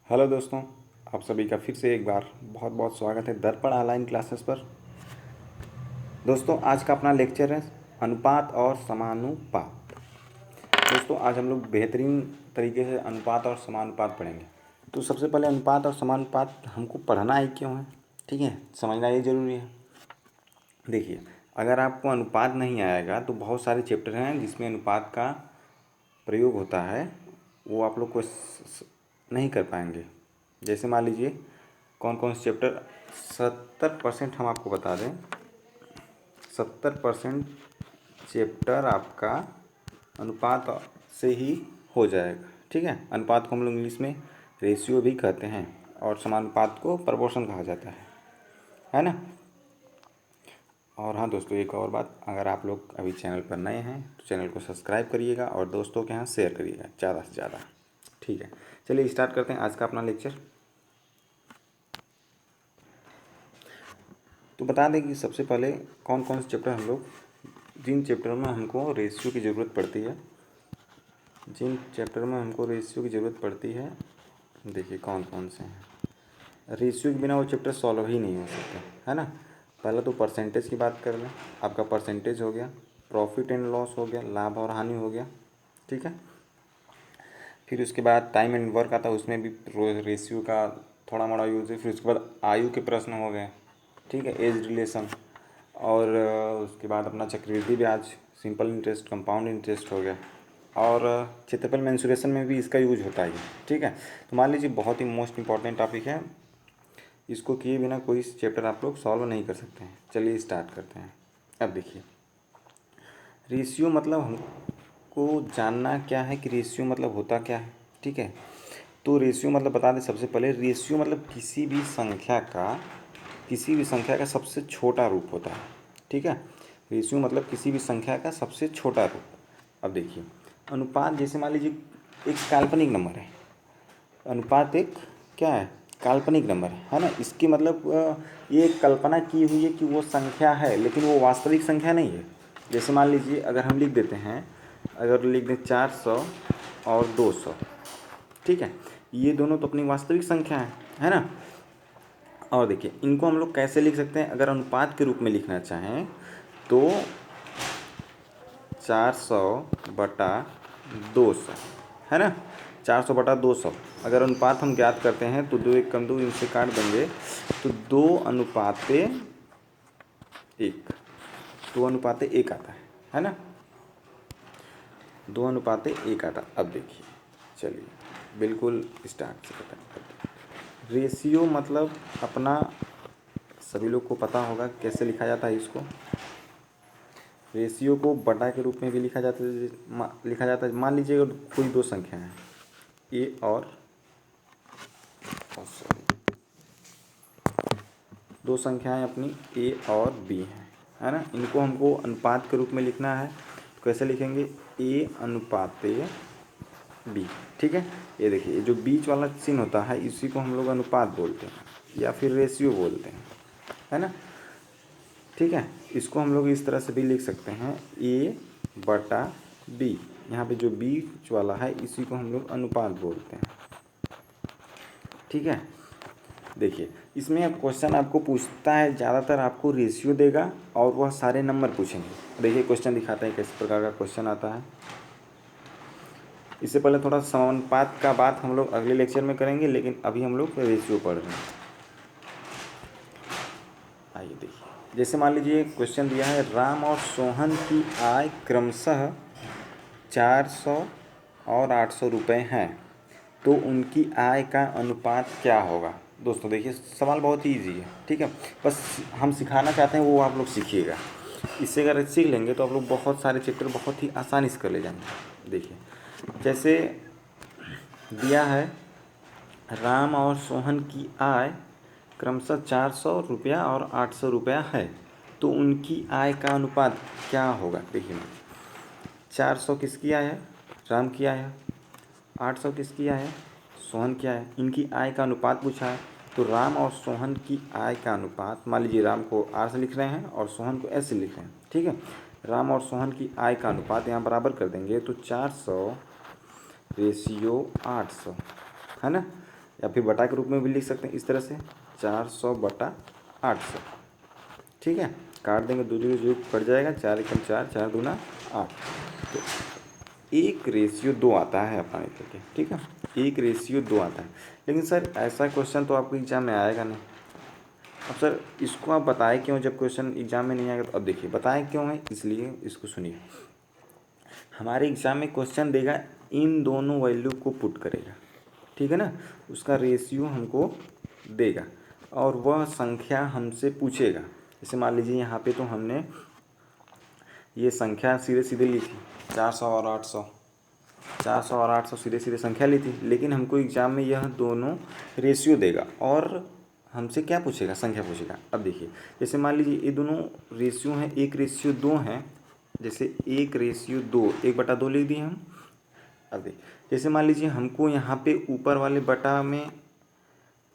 Hello दोस्तों, आप सभी का फिर से एक बार बहुत बहुत स्वागत है दर्पण ऑनलाइन क्लासेस पर। दोस्तों, आज का अपना लेक्चर है अनुपात और समानुपात। दोस्तों, आज हम लोग बेहतरीन तरीके से अनुपात और समानुपात पढ़ेंगे। तो सबसे पहले अनुपात और समानुपात हमको पढ़ना ही क्यों है, ठीक है, समझना ये ज़रूरी है। देखिए, अगर आपको अनुपात नहीं आएगा तो बहुत सारे चैप्टर हैं जिसमें अनुपात का प्रयोग होता है, वो आप लोग को नहीं कर पाएंगे। जैसे मान लीजिए कौन कौन से चैप्टर 70% हम आपको बता दें। 70% चैप्टर आपका अनुपात से ही हो जाएगा, ठीक है। अनुपात को हम लोग इंग्लिश में रेशियो भी कहते हैं और समानुपात को प्रपोर्शन कहा जाता है ना। और हाँ दोस्तों, एक और बात, अगर आप लोग अभी चैनल पर नए हैं तो चैनल को सब्सक्राइब करिएगा और दोस्तों के यहाँ शेयर करिएगा ज़्यादा से ज़्यादा, ठीक है। चलिए स्टार्ट करते हैं आज का अपना लेक्चर। तो बता दें कि सबसे पहले कौन कौन से चैप्टर हम लोग, जिन चैप्टर में हमको रेशियो की ज़रूरत पड़ती है, देखिए कौन कौन से हैं। रेशियो के बिना वो चैप्टर सॉल्व ही नहीं हो सकते, है ना। पहले तो परसेंटेज की बात कर लें। आपका परसेंटेज हो गया, प्रॉफिट एंड लॉस हो गया, लाभ और हानि हो गया, ठीक है। फिर उसके बाद टाइम एंड वर्क आता है, उसमें भी रेशियो का थोड़ा मोड़ा यूज़ है। फिर उसके बाद आयु के प्रश्न हो गए, ठीक है, एज रिलेशन। और उसके बाद अपना चक्रवृद्धि ब्याज, सिंपल इंटरेस्ट, कंपाउंड इंटरेस्ट हो गया। और क्षेत्रफल मेंसुरेशन में भी इसका यूज होता है, ठीक है। तो मान लीजिए बहुत ही मोस्ट इंपॉर्टेंट टॉपिक है, इसको किए बिना कोई चैप्टर आप लोग सॉल्व नहीं कर सकते हैं। चलिए स्टार्ट करते हैं। अब देखिए, रेशियो मतलब हमको जानना क्या है कि रेशियो मतलब होता क्या है, ठीक है। तो रेशियो मतलब बता दें सबसे पहले, रेशियो मतलब किसी भी संख्या का सबसे छोटा रूप होता है, ठीक है। रेशियो मतलब किसी भी संख्या का सबसे छोटा रूप। अब देखिए, अनुपात जैसे मान लीजिए एक काल्पनिक नंबर है। अनुपात एक क्या है, काल्पनिक नंबर है ना। इसकी मतलब ये कल्पना की हुई है कि वो संख्या है, लेकिन वो वास्तविक संख्या नहीं है। जैसे मान लीजिए अगर हम लिख देते हैं, अगर लिख दें 400 और 200, ठीक है, ये दोनों तो अपनी वास्तविक संख्या है ना। और देखिए, इनको हम लोग कैसे लिख सकते हैं, अगर अनुपात के रूप में लिखना चाहें तो 400/200, है ना। 400/200 अगर अनुपात हम ज्ञात करते हैं तो 2 1 कम 2, इनसे काट देंगे तो 2:1 आता है ना। 2:1 आता। अब देखिए, चलिए बिल्कुल स्टार्ट से बताएं। रेशियो मतलब अपना सभी लोग को पता होगा कैसे लिखा जाता है इसको। रेशियो को बटा के रूप में भी लिखा जाता है। मान लीजिए अगर कोई दो संख्या है, ए और दो संख्याएं अपनी ए और बी हैं, है ना। इनको हमको अनुपात के रूप में लिखना है, तो कैसे लिखेंगे, ए अनुपात बी, ठीक है। ये देखिए, ये जो बीच वाला चिन्ह होता है इसी को हम लोग अनुपात बोलते हैं या फिर रेशियो बोलते हैं, है ना, ठीक है। इसको हम लोग इस तरह से भी लिख सकते हैं, A/B। यहाँ पे जो बीच वाला है इसी को हम लोग अनुपात बोलते हैं, ठीक है। देखिए, इसमें अब क्वेश्चन आपको पूछता है, ज़्यादातर आपको रेशियो देगा और वह सारे नंबर पूछेंगे। देखिए क्वेश्चन दिखाते हैं किस प्रकार का क्वेश्चन आता है। इससे पहले थोड़ा समानुपात का बात हम लोग अगले लेक्चर में करेंगे, लेकिन अभी हम लोग रेशियो पढ़ रहे हैं। आइए देखिए, जैसे मान लीजिए क्वेश्चन दिया है, राम और सोहन की आय क्रमशः 400 और 800 रुपये हैं, तो उनकी आय का अनुपात क्या होगा। दोस्तों देखिए, सवाल बहुत ही ईजी है, ठीक है। बस हम सिखाना चाहते हैं वो आप लोग सीखिएगा। इससे अगर सीख लेंगे तो आप लोग बहुत सारे चैप्टर बहुत ही आसानी से कर ले जाएंगे। देखिए, जैसे दिया है, राम और सोहन की आय क्रमशः 400 रुपया और 800 रुपया है, तो उनकी आय का अनुपात क्या होगा। देखिए, 400 किसकी आय है, राम की आय है। 800 किसकी आय है, सोहन की आय है। इनकी आय का अनुपात पूछा है, तो राम और सोहन की आय का अनुपात, मान लीजिए राम को आर से लिख रहे हैं और सोहन को एस से लिख रहे हैं, ठीक है। राम और सोहन की आय का अनुपात यहाँ बराबर कर देंगे, तो 400 रेशियो 800, है ना। या फिर बटा के रूप में भी लिख सकते हैं इस तरह से 400 बटा 800। ठीक है, काट देंगे, 2 जीरो जीरो कट जाएगा, 4 एकम 4, 4 दूना 8। तो 1:2 आता है अपना निकल के। ठीक है, 1:2 आता है। लेकिन सर ऐसा क्वेश्चन तो आपको एग्जाम में आएगा नहीं। अब सर इसको आप बताएं क्यों, जब क्वेश्चन एग्जाम में नहीं आएगा तो अब देखिए बताएं क्यों है, इसलिए इसको सुनिए। हमारे एग्जाम में क्वेश्चन देगा, इन दोनों वैल्यू को पुट करेगा, ठीक है ना, उसका रेशियो हमको देगा और वह संख्या हमसे पूछेगा। जैसे मान लीजिए यहाँ पे तो हमने ये संख्या सीधे सीधे ली थी 400 और 800, 400 और 800 सीधे सीधे संख्या ली थी, लेकिन हमको एग्जाम में यह दोनों रेशियो देगा और हमसे क्या पूछेगा, संख्या पूछेगा। अब देखिए जैसे मान लीजिए ये दोनों रेशियो हैं, 1:2 हैं, जैसे 1:2, 1/2 लिख दिए हम। अब देखिए जैसे मान लीजिए हमको यहाँ पे ऊपर वाले बटा में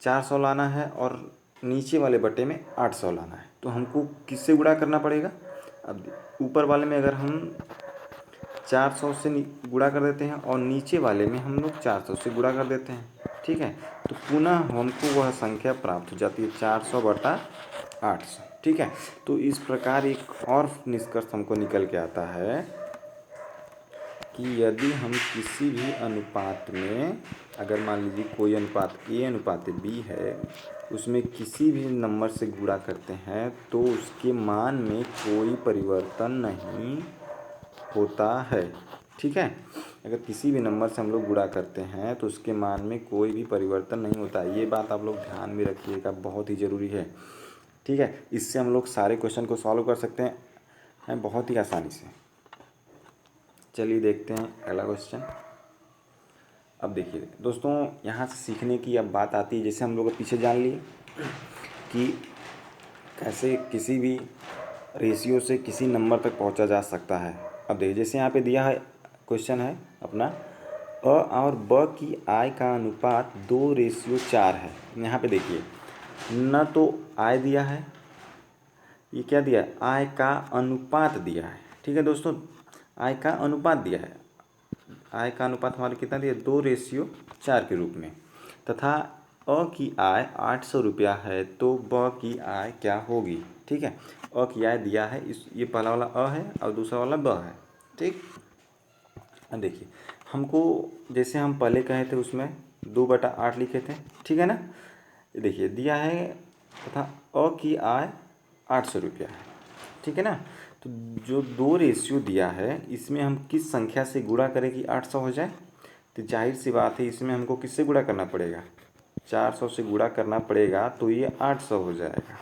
400 लाना है और नीचे वाले बटे में 800 लाना है, तो हमको किससे गुणा करना पड़ेगा। अब ऊपर वाले में अगर हम 400 से गुणा कर देते हैं और नीचे वाले में हम लोग 400 से गुणा कर देते हैं, ठीक है, तो पुनः हमको वह संख्या प्राप्त हो जाती है 400 बटा 800। ठीक है, तो इस प्रकार एक और निष्कर्ष हमको निकल के आता है कि यदि हम किसी भी अनुपात में, अगर मान लीजिए कोई अनुपात A अनुपात B है, उसमें किसी भी नंबर से गुणा करते हैं तो उसके मान में कोई परिवर्तन नहीं होता है। ठीक है, अगर किसी भी नंबर से हम लोग गुणा करते हैं तो उसके मान में कोई भी परिवर्तन नहीं होता। ये बात आप लोग ध्यान में रखिएगा, बहुत ही ज़रूरी है। ठीक है, इससे हम लोग सारे क्वेश्चन को सॉल्व कर सकते हैं बहुत ही आसानी से। चलिए देखते हैं अगला क्वेश्चन। अब देखिए दोस्तों, यहाँ से सीखने की अब बात आती है, जैसे हम लोग पीछे जान लिए कि कैसे किसी भी रेशियो से किसी नंबर तक पहुँचा जा सकता है। अब देखिए जैसे यहाँ पे दिया है, क्वेश्चन है अपना, अ और ब की आय का अनुपात 2:4 है। यहाँ पे देखिए न तो आय दिया है, ये क्या दिया है, आय का अनुपात दिया है। ठीक है दोस्तों, आय का अनुपात दिया है, आय का अनुपात हमारे कितना दिया, 2:4 के रूप में, तथा अ की आय 800 रुपया है, तो ब की आय क्या होगी। ठीक है, अ की आय दिया है, इस ये पहला वाला अ है और दूसरा वाला ब है। ठीक, अब देखिए हमको जैसे हम पहले कहे थे उसमें 2/8 लिखे थे, ठीक है ना, ये देखिए दिया है तथा अ की आय 800 रुपया है। ठीक है ना, तो जो 2 रेशियो दिया है इसमें हम किस संख्या से गुणा करें कि 800 हो जाए, तो जाहिर सी बात है इसमें हमको किससे गुणा करना पड़ेगा, 400 से गुणा करना पड़ेगा, तो ये 800 हो जाएगा।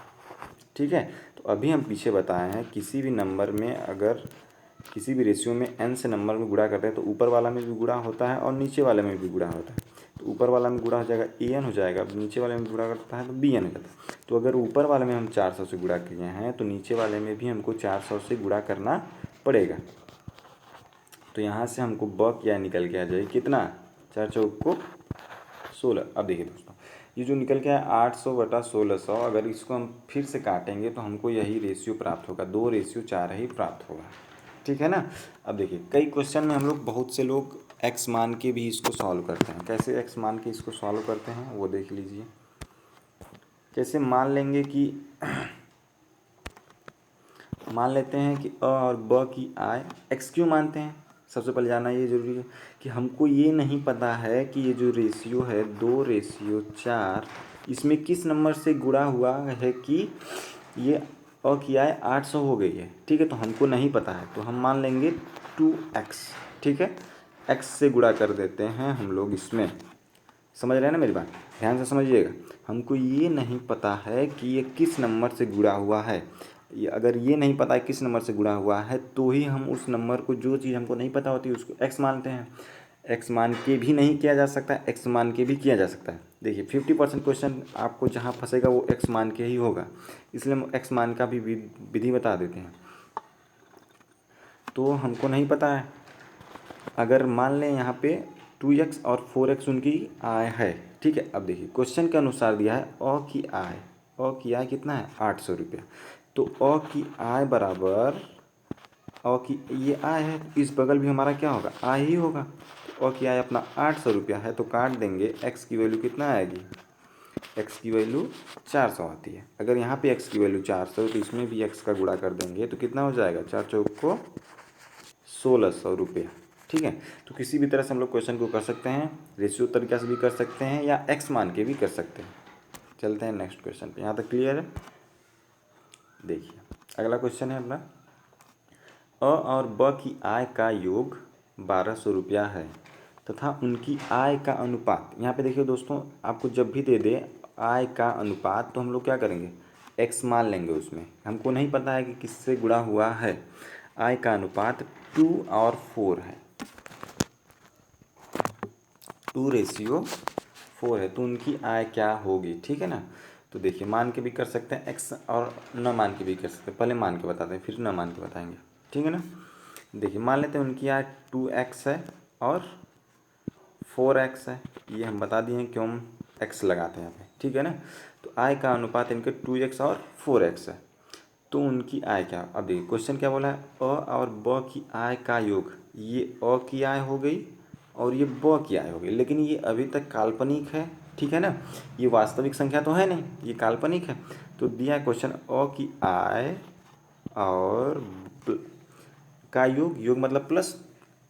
ठीक है, तो अभी हम पीछे बताए हैं किसी भी नंबर में अगर किसी भी रेशियो में n से नंबर में गुणा करते हैं तो ऊपर वाला में भी गुणा होता है और नीचे वाले में भी गुणा होता है। तो ऊपर वाला में गुणा हो जाएगा an हो जाएगा, नीचे वाले में गुणा करता है तो bn हो जाता है। तो अगर ऊपर वाले में हम 400 से गुणा किए हैं तो नीचे वाले में भी हमको 400 से गुणा करना पड़ेगा। तो यहाँ से हमको ब क्या निकल के आ जाए, कितना, 4 चौक को 16। अब देखिए दोस्तों, ये जो निकल के आया 800 बटा 1600, अगर इसको हम फिर से काटेंगे तो हमको यही रेशियो प्राप्त होगा, 2:4 ही प्राप्त होगा। ठीक है ना। अब देखिए कई क्वेश्चन में हम लोग, बहुत से लोग एक्स मान के भी इसको सॉल्व करते हैं। कैसे एक्स मान के इसको सॉल्व करते हैं वो देख लीजिए। कैसे मान लेंगे कि मान लेते हैं कि अ और ब की आय एक्स क्यों मानते हैं। सबसे पहले जानना ये ज़रूरी है कि हमको ये नहीं पता है कि ये जो रेशियो है 2:4, इसमें किस नंबर से गुणा हुआ है कि ये अ की आय 800 हो गई है। ठीक है, तो हमको नहीं पता है तो हम मान लेंगे 2x। ठीक है, x से गुणा कर देते हैं हम लोग इसमें। समझ रहे हैं ना मेरी बात, ध्यान से समझिएगा। हमको ये नहीं पता है कि ये किस नंबर से गुणा हुआ है। अगर ये नहीं पता है किस नंबर से गुणा हुआ है तो ही हम उस नंबर को, जो चीज़ हमको नहीं पता होती उसको x मानते हैं। x मान के भी नहीं किया जा सकता, x मान के भी किया जा सकता है। देखिए 50% क्वेश्चन आपको जहाँ फंसेगा वो x मान के ही होगा, इसलिए हम x मान का भी विधि बता देते हैं। तो हमको नहीं पता है, अगर मान लें यहाँ पे 2x और 4x उनकी आय है। ठीक है, अब देखिए क्वेश्चन के अनुसार दिया है अ की आय कितना है, 800 रुपया। तो अ की आय बराबर, अ की ये आय है, इस बगल भी हमारा क्या होगा, आय ही होगा। और की आय अपना 800 रुपया है तो काट देंगे, एक्स की वैल्यू कितना आएगी, एक्स की वैल्यू 400 आती है। अगर यहाँ पे एक्स की वैल्यू 400 तो इसमें भी एक्स का गुणा कर देंगे तो कितना हो जाएगा, 4 चौक को 1600 रुपया। ठीक है, तो किसी भी तरह से हम लोग क्वेश्चन को कर सकते हैं, रेशियो तरीका से भी कर सकते हैं या एक्स मान के भी कर सकते हैं। चलते हैं नेक्स्ट क्वेश्चन पे। यहाँ तक क्लियर है। देखिए अगला क्वेश्चन है अपना, अ और ब की आय का योग 1200 रुपया है तथा उनकी आय का अनुपात, यहाँ पे देखिए दोस्तों, आपको जब भी दे दे आय का अनुपात तो हम लोग क्या करेंगे, एक्स मान लेंगे। उसमें हमको नहीं पता है कि किससे गुणा हुआ है। आय का अनुपात 2 और 4 है, 2:4 है, तो उनकी आय क्या होगी। ठीक है ना, तो देखिए मान के भी कर सकते हैं एक्स और न मान के भी कर सकते हैं। पहले मान के बताते हैं फिर न मान के बताएंगे। ठीक है ना, देखिए मान लेते हैं उनकी आय 2x है और 4x है। ये हम बता दिए हैं क्यों हम x लगाते हैं यहाँ पे। ठीक है ना, तो आय का अनुपात इनके 2x और 4x है, तो उनकी आय क्या। अब देखिए क्वेश्चन क्या बोला है, अ और ब की आय का योग। ये अ की आय हो गई और ये ब की आय हो गई, लेकिन ये अभी तक काल्पनिक है। ठीक है ना, ये वास्तविक संख्या तो है नहीं, ये काल्पनिक है। तो दिया है क्वेश्चन, अ की आय और का योग, योग मतलब प्लस,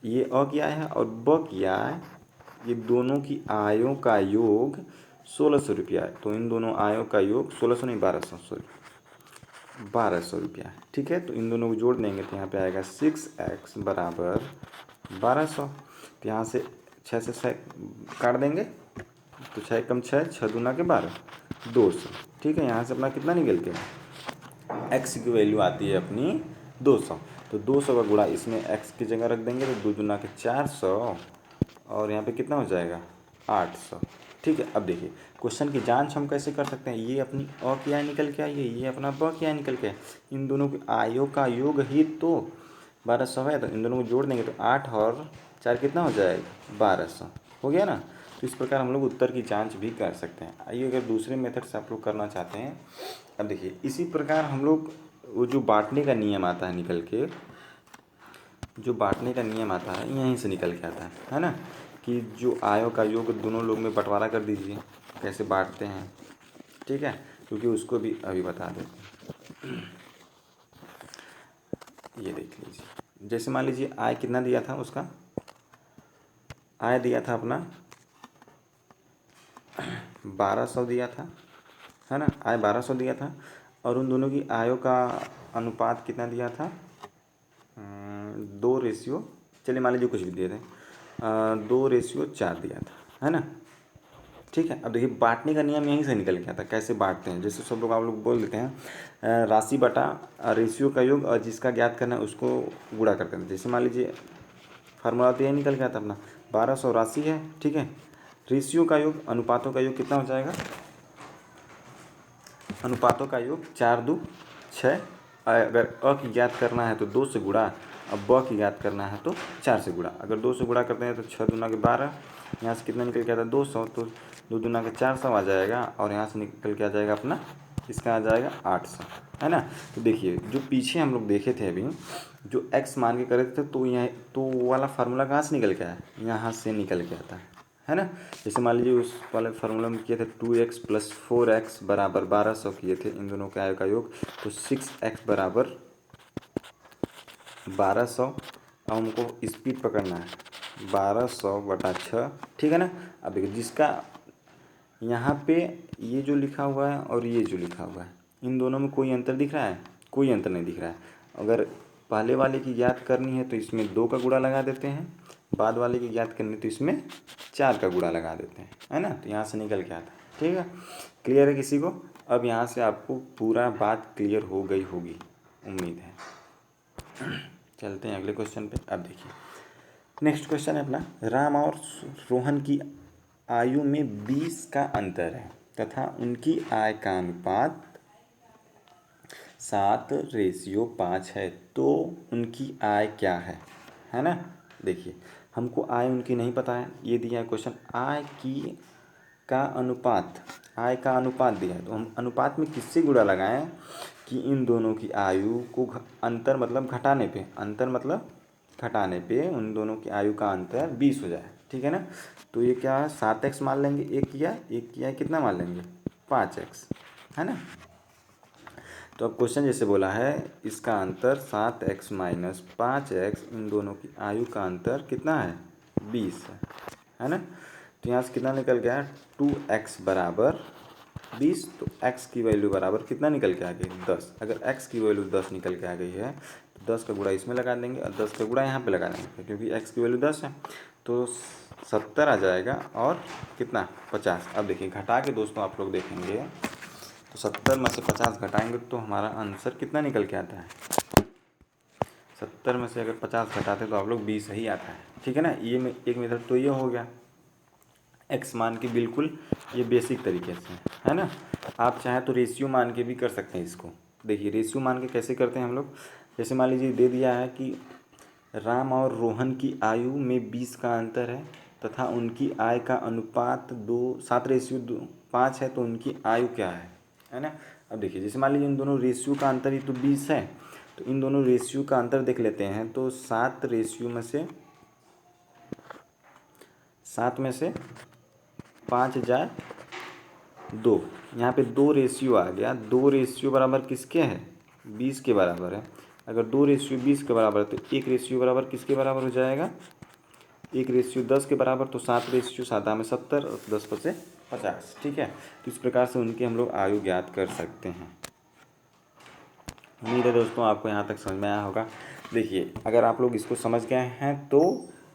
ये अ की आय है और ब की आय, ये दोनों की आयों का योग 1600 रुपया है। तो इन दोनों आयों का योग 1600 नहीं 1200, सॉरी 1200 रुपया है। ठीक है, तो इन दोनों को जोड़ देंगे तो यहाँ पे आएगा 6x बराबर 1200। तो यहाँ से 6 से 6 काट देंगे तो 6 कम 6, 6 दूना के 12, 200। ठीक है, यहाँ से अपना कितना निकल के x की वैल्यू आती है अपनी 200। तो 200 का गुणा इसमें x की जगह रख देंगे तो 2 दूना के 400 और यहाँ पे कितना हो जाएगा 800। ठीक है, अब देखिए क्वेश्चन की जांच हम कैसे कर सकते हैं। ये अपनी अ की आय निकल के आई है, ये अपना ब की आय निकल के, इन दोनों के आयों का योग ही तो 1200 है। तो इन दोनों को जोड़ देंगे तो 8 और 4 कितना हो जाएगा 1200, हो गया ना। तो इस प्रकार हम लोग उत्तर की जांच भी कर सकते हैं। आइए अगर दूसरे मेथड से आप लोग करना चाहते हैं, अब देखिए इसी प्रकार हम लोग वो जो बांटने का नियम आता है निकल के, जो बांटने का नियम आता है यहीं से निकल के आता है ना, कि जो आयों का योग दोनों लोग में बंटवारा कर दीजिए, कैसे बांटते हैं। ठीक है, क्योंकि उसको भी अभी बता देते हैं। ये देख लीजिए, जैसे मान लीजिए आय कितना दिया था, उसका आय दिया था अपना 1200 दिया था, है ना, आय 1200 दिया था और उन दोनों की आयों का अनुपात कितना दिया था, 2:, चलिए मान लीजिए कुछ भी दे दें, 2:4 दिया था, है ना। ठीक है, अब देखिए बांटने का नियम यहीं से निकल के आता है, कैसे बांटते हैं। जैसे सब लोग आप लोग बोल देते हैं राशि बटा रेशियो का योग, और जिसका ज्ञात करना है उसको गुणा करते हैं। जैसे मान लीजिए फार्मूला तो यही निकल के आता अपना, 1200 राशि है। ठीक है, रेशियो का योग, अनुपातों का योग कितना हो जाएगा, अनुपातों का योग 4 2 6। अगर अ की ज्ञात करना है तो 2 से गुणा, अब ब की ज्ञात करना है तो 4 से गुणा। अगर 2 से गुणा करते हैं तो 6 दूना के 12, यहाँ से कितना निकल के आता है 200, तो 2 दूना के 400 आ जाएगा और यहाँ से निकल के आ जाएगा अपना, इसका आ जाएगा 800, है ना। तो देखिए जो पीछे हम लोग देखे थे अभी, जो x मान के करे थे तो यहाँ तो वो वाला फार्मूला कहाँ से निकल के आया, यहाँ से निकल के आता है ना। जैसे मान लीजिए उस वाले फार्मूला में किए थे 2x + 4x बराबर 1200 किए थे इन दोनों के आय का योग, तो 6x बराबर 1200। अब हमको स्पीड पकड़ना है, 1200/6। ठीक है ना। अब देखिए जिसका यहाँ पे ये जो लिखा हुआ है और ये जो लिखा हुआ है, इन दोनों में कोई अंतर दिख रहा है, कोई अंतर नहीं दिख रहा है। अगर पहले वाले की ज्ञात करनी है तो इसमें 2 का गुणा लगा देते हैं, बाद वाले की ज्ञात करनी है तो इसमें 4 का गुणा लगा देते हैं, है ना। तो यहाँ से निकल के आता है। ठीक है, क्लियर है किसी को। अब यहाँ से आपको पूरा बात क्लियर हो गई होगी, उम्मीद है। चलते हैं अगले क्वेश्चन पे। अब देखिए नेक्स्ट क्वेश्चन है अपना, राम और रोहन की आयु में 20 का अंतर है तथा उनकी आय का अनुपात 7:5 है, तो उनकी आय क्या है ना। देखिए हमको आय उनकी नहीं पता है, ये दिया है क्वेश्चन, आय की का अनुपात, आय का अनुपात दिया है तो हम अनुपात में किससे गुणा लगाएं कि इन दोनों की आयु को अंतर मतलब घटाने पे, अंतर मतलब घटाने पे उन दोनों की आयु का अंतर 20 हो जाए। ठीक है ना। तो ये क्या है, 7x मान लेंगे, एक किया कितना मान लेंगे, 5x, है ना। तो अब क्वेश्चन जैसे बोला है, इसका अंतर 7x माइनस 5x, इन दोनों की आयु का अंतर कितना है, 20 है ना। तो यहाँ से कितना निकल गया, 2x बराबर 20। तो x की वैल्यू बराबर कितना निकल के आ गई, 10। अगर x की वैल्यू 10 निकल के आ गई है तो 10 का गुणा इसमें लगा देंगे और 10 का गुणा यहाँ पे लगा देंगे, क्योंकि x की वैल्यू 10 है। तो 70 आ जाएगा और कितना, 50। अब देखिए घटा के दोस्तों आप लोग देखेंगे तो 70 में से 50 घटाएंगे तो हमारा आंसर कितना निकल के आता है, 70 में से अगर 50 घटाते तो आप लोग 20 ही आता है, ठीक है ना। ये एक मेथड तो ये हो गया एक्स मान के, बिल्कुल ये बेसिक तरीके से, है ना। आप चाहें तो रेशियो मान के भी कर सकते हैं इसको। देखिए रेशियो मान के कैसे करते हैं हम लोग, जैसे मान लीजिए दे दिया है कि राम और रोहन की आयु में 20 का अंतर है तथा उनकी आय का अनुपात 7:5 है, तो उनकी आयु क्या है ना। अब देखिए जैसे मान लीजिए इन दोनों रेशियो का अंतर ही तो 20 है, तो इन दोनों रेशियो का अंतर देख लेते हैं। तो 7 रेशियो में से 5 जाए 2, यहाँ पे 2 रेशियो आ गया। 2 रेशियो बराबर किसके है, 20 के बराबर है। अगर 2 रेशियो 20 के बराबर है तो 1 रेशियो बराबर किसके बराबर हो जाएगा, 1 रेशियो 10 के बराबर। तो 7 रेशियो 7 में 70 और 10 पर से 50, ठीक है। तो इस प्रकार से उनकी हम लोग आयु ज्ञात कर सकते हैं। उम्मीद है दोस्तों आपको यहाँ तक समझ में आया होगा। देखिए अगर आप लोग इसको समझ गए हैं तो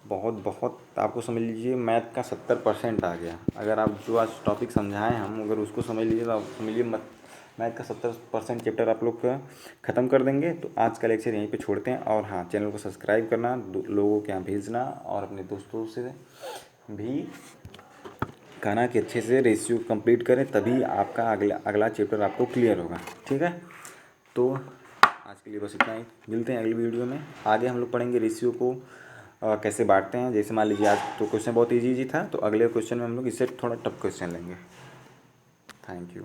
बहुत आपको समझ लीजिए मैथ का 70% आ गया। अगर आप जो आज टॉपिक समझाएं हम अगर उसको समझ लीजिए तो आप समझिए मैथ का 70% चैप्टर आप लोग का ख़त्म कर देंगे। तो आज का लेक्चर यहीं पे छोड़ते हैं। और हाँ, चैनल को सब्सक्राइब करना, लोगों के यहाँ भेजना और अपने दोस्तों से भी कहना कि अच्छे से रेशियो कंप्लीट करें, तभी आपका अगला चैप्टर आपको क्लियर होगा, ठीक है। तो आज के लिए बस इतना ही, मिलते हैं अगली वीडियो में। आगे हम लोग पढ़ेंगे रेशियो को कैसे बांटते हैं। जैसे मान लीजिए आज तो क्वेश्चन बहुत इजी था, तो अगले क्वेश्चन में हम लोग इससे थोड़ा टफ क्वेश्चन लेंगे। Thank you.